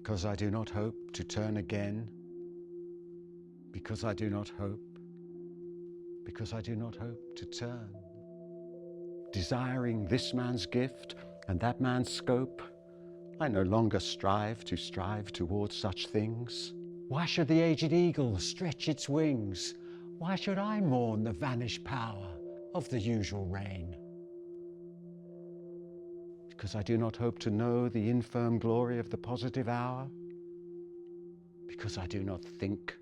Because I do not hope to turn again, because I do not hope, because I do not hope to turn. Desiring this man's gift and that man's scope, I no longer strive towards such things. Why should the aged eagle stretch its wings? Why should I mourn the vanished power of the usual rain? Because I do not hope to know the infirm glory of the positive hour. Because I do not think.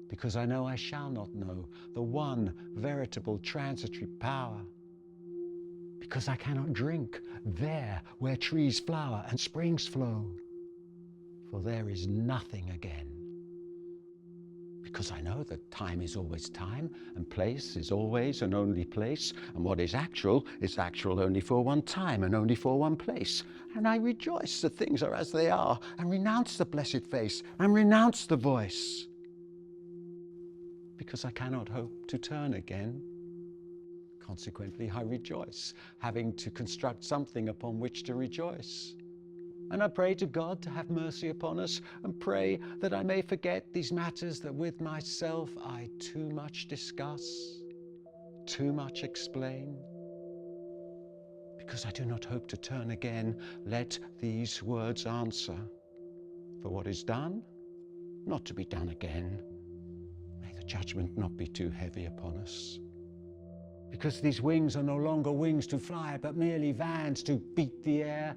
Because I know I shall not know the one veritable transitory power. Because I cannot drink there where trees flower and springs flow, for there is nothing again. Because I know that time is always time, and place is always and only place, and what is actual only for one time and only for one place. And I rejoice that things are as they are, and renounce the blessed face, and renounce the voice. Because I cannot hope to turn again. Consequently, I rejoice, having to construct something upon which to rejoice. And I pray to God to have mercy upon us, and pray that I may forget these matters that with myself I too much discuss, too much explain. Because I do not hope to turn again, let these words answer. For what is done, not to be done again. May the judgment not be too heavy upon us. Because these wings are no longer wings to fly, but merely vans to beat the air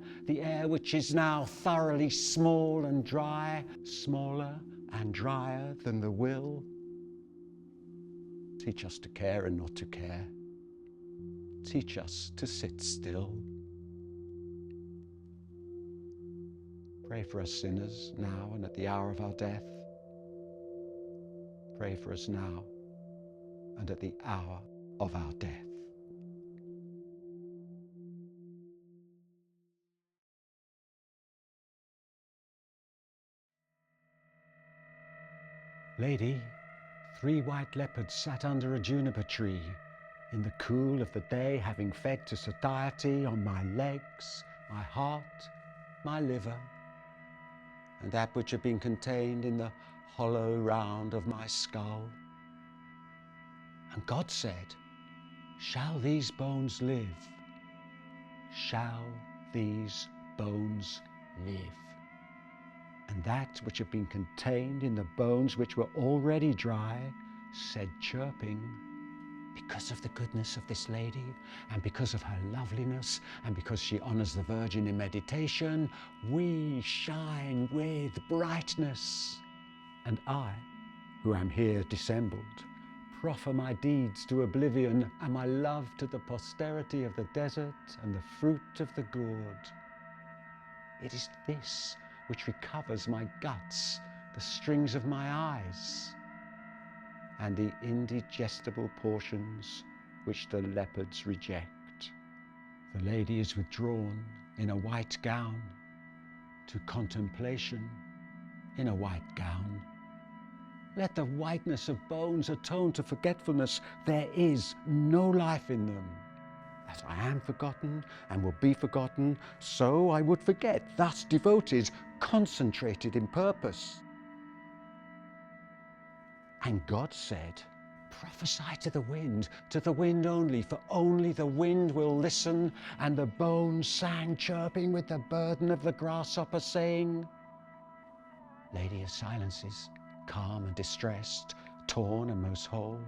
which is now thoroughly small and dry, smaller and drier than the will. Teach us to care and not to care. Teach us to sit still. Pray for us sinners now and at the hour of our death. Pray for us now and at the hour of our death. Lady, 3 white leopards sat under a juniper tree in the cool of the day, having fed to satiety on my legs, my heart, my liver, and that which had been contained in the hollow round of my skull. And God said, "Shall these bones live? Shall these bones live?" And that which had been contained in the bones which were already dry said, chirping, "Because of the goodness of this lady, and because of her loveliness, and because she honors the Virgin in meditation, we shine with brightness. And I, who am here dissembled, proffer my deeds to oblivion, and my love to the posterity of the desert and the fruit of the gourd. It is this which recovers my guts, the strings of my eyes, and the indigestible portions which the leopards reject." The lady is withdrawn in a white gown to contemplation in a white gown. Let the whiteness of bones atone to forgetfulness. There is no life in them. As I am forgotten and will be forgotten, so I would forget, thus devoted, concentrated in purpose. And God said, "Prophesy to the wind only, for only the wind will listen." And the bones sang, chirping with the burden of the grasshopper, saying, Lady of silences, calm and distressed, torn and most whole,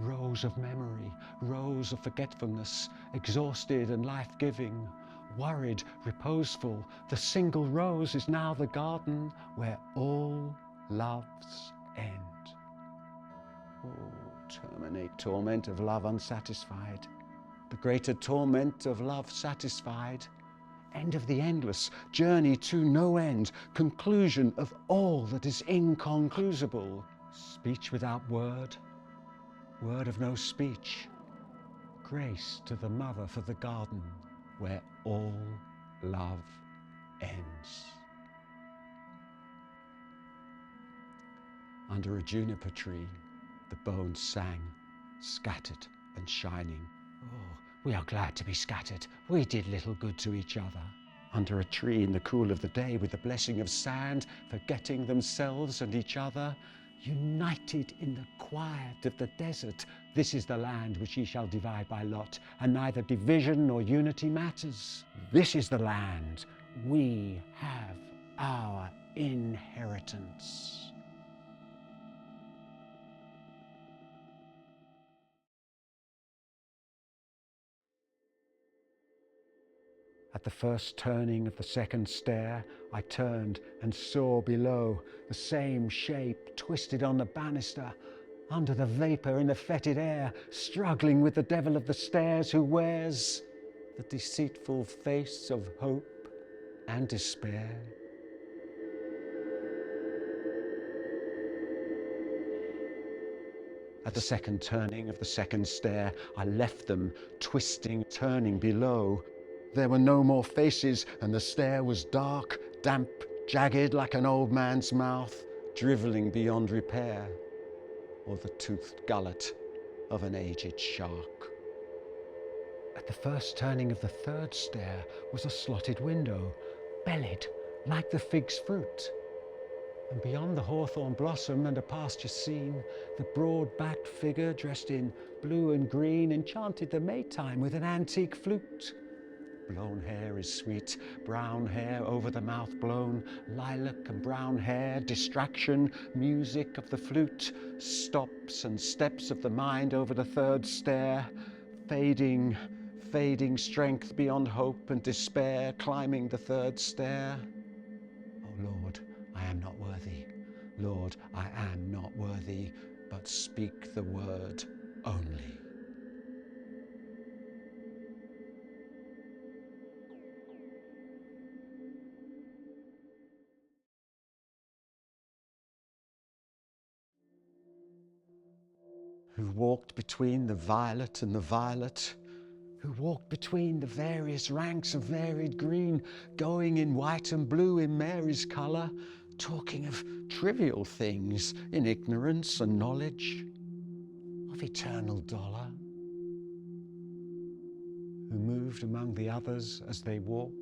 rose of memory, rose of forgetfulness, exhausted and life-giving, worried, reposeful, the single rose is now the garden where all loves end. Oh, terminate torment of love unsatisfied, the greater torment of love satisfied, end of the endless, journey to no end, conclusion of all that is inconclusible, speech without word, word of no speech, grace to the mother for the garden where all love ends. Under a juniper tree, the bones sang, scattered and shining. Oh, we are glad to be scattered. We did little good to each other. under a tree in the cool of the day, with the blessing of sand, forgetting themselves and each other, united in the quiet of the desert. This is the land which ye shall divide by lot, and neither division nor unity matters. This is the land. We have our inheritance. At the first turning of the second stair, I turned and saw below the same shape twisted on the banister, under the vapour in the fetid air, struggling with the devil of the stairs, who wears the deceitful face of hope and despair. At the second turning of the second stair, I left them twisting, turning below. There were no more faces, and the stair was dark, damp, jagged like an old man's mouth, drivelling beyond repair, or the toothed gullet of an aged shark. At the first turning of the third stair was a slotted window, bellied like the fig's fruit. And beyond the hawthorn blossom and a pasture scene, the broad-backed figure dressed in blue and green enchanted the Maytime with an antique flute. Blown hair is sweet, brown hair over the mouth blown, lilac and brown hair, distraction, music of the flute, stops and steps of the mind over the third stair, fading strength beyond hope and despair, climbing the third stair. Oh Lord, I am not worthy. Lord, I am not worthy, but speak the word only. Who walked between the violet and the violet, who walked between the various ranks of varied green, going in white and blue in Mary's colour, talking of trivial things in ignorance and knowledge, of eternal dollar, who moved among the others as they walked,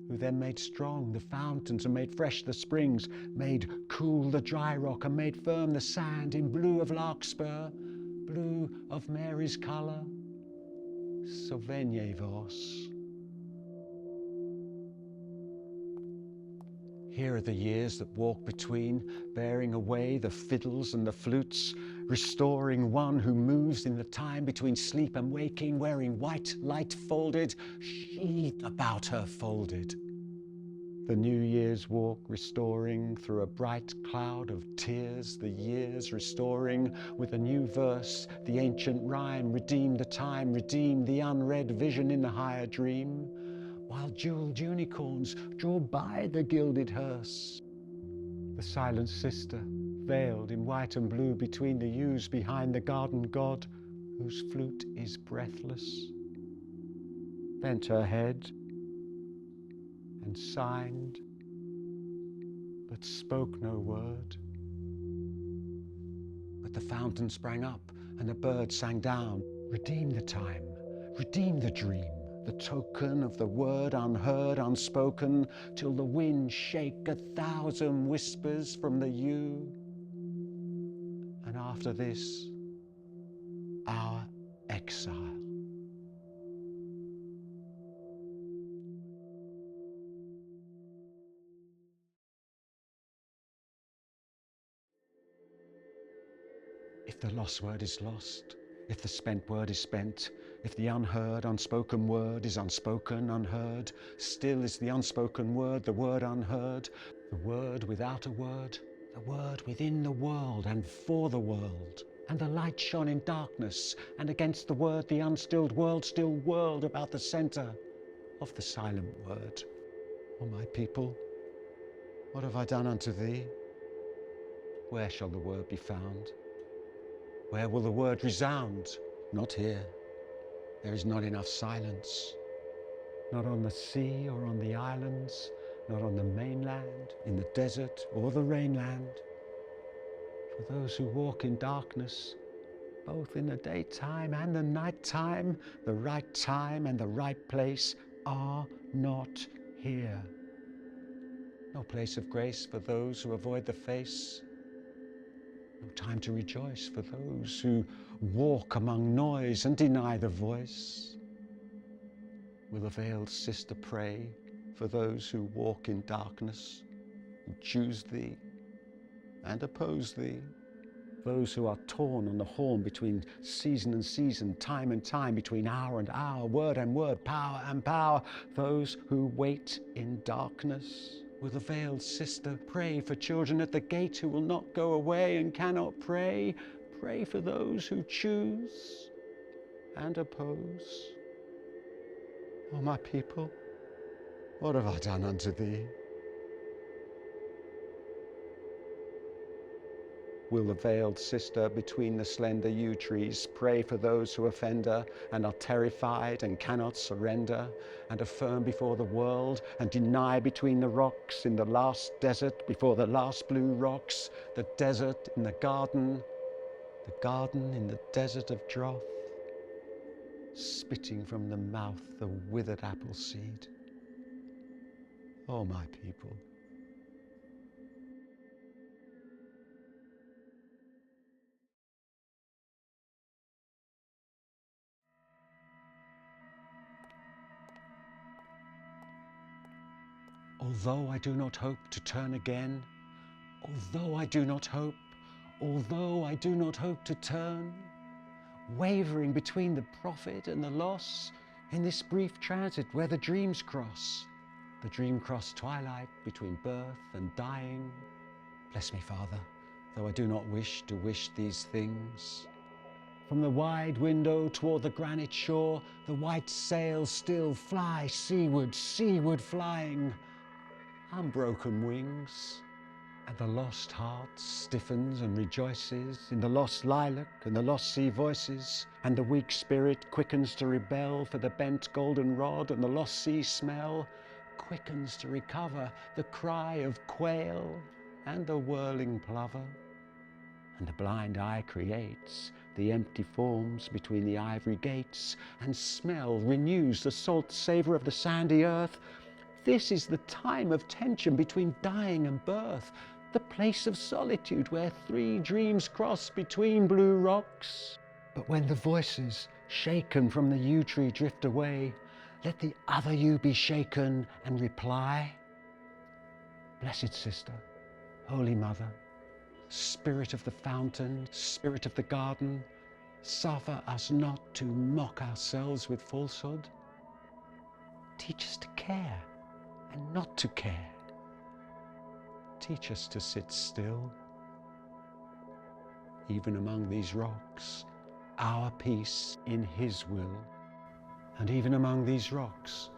who then made strong the fountains and made fresh the springs, made cool the dry rock and made firm the sand in blue of larkspur, blue of Mary's colour. Sovenie vos. Here are the years that walk between, bearing away the fiddles and the flutes, restoring one who moves in the time between sleep and waking, wearing white light folded, sheet about her folded. The New Year's walk restoring through a bright cloud of tears, the years restoring with a new verse, the ancient rhyme, redeem the time, redeem the unread vision in the higher dream, while jeweled unicorns draw by the gilded hearse. The silent sister, veiled in white and blue between the yews behind the garden god, whose flute is breathless, bent her head and signed, but spoke no word. But the fountain sprang up and the bird sang down, redeem the time, redeem the dream, the token of the word unheard, unspoken, till the wind shake 1,000 whispers from the yew. And after this, our exile. If the lost word is lost, if the spent word is spent, if the unheard, unspoken word is unspoken, unheard, still is the unspoken word, the word unheard, the word without a word, the word within the world and for the world. And the light shone in darkness, and against the word the unstilled world still whirled about the centre of the silent word. O my people, what have I done unto thee? Where shall the word be found? Where will the word resound? Not here. There is not enough silence. Not on the sea or on the islands, not on the mainland, in the desert or the rainland. For those who walk in darkness, both in the daytime and the nighttime, the right time and the right place, are not here. No place of grace for those who avoid the face. No time to rejoice for those who walk among noise and deny the voice. Will the veiled sister pray for those who walk in darkness, who choose thee and oppose thee? Those who are torn on the horn between season and season, time and time, between hour and hour, word and word, power and power. Those who wait in darkness. Will the veiled sister pray for children at the gate who will not go away and cannot pray? Pray for those who choose and oppose. O my people, what have I done unto thee? Will the veiled sister between the slender yew trees pray for those who offend her and are terrified and cannot surrender, and affirm before the world and deny between the rocks in the last desert before the last blue rocks, the desert in the garden in the desert of drought, spitting from the mouth the withered apple seed? O my people, although I do not hope to turn again, although I do not hope to turn, wavering between the profit and the loss, in this brief transit where the dreams cross, the dream-crossed twilight between birth and dying. Bless me, Father, though I do not wish to wish these things. From the wide window toward the granite shore, the white sails still fly seaward, seaward flying. Unbroken wings, and the lost heart stiffens and rejoices in the lost lilac and the lost sea voices, and the weak spirit quickens to rebel for the bent golden rod, and the lost sea smell quickens to recover the cry of quail and the whirling plover. And the blind eye creates the empty forms between the ivory gates, and smell renews the salt savour of the sandy earth. This is the time of tension between dying and birth, the place of solitude where three dreams cross between blue rocks. But when the voices shaken from the yew tree drift away, let the other yew be shaken and reply. Blessed sister, holy mother, spirit of the fountain, spirit of the garden, suffer us not to mock ourselves with falsehood. Teach us to care and not to care. Teach us to sit still. Even among these rocks, our peace in His will. And even among these rocks,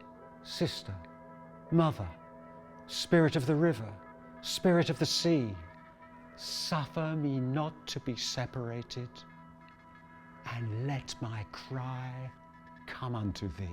sister, mother, spirit of the river, spirit of the sea, suffer me not to be separated, and let my cry come unto thee.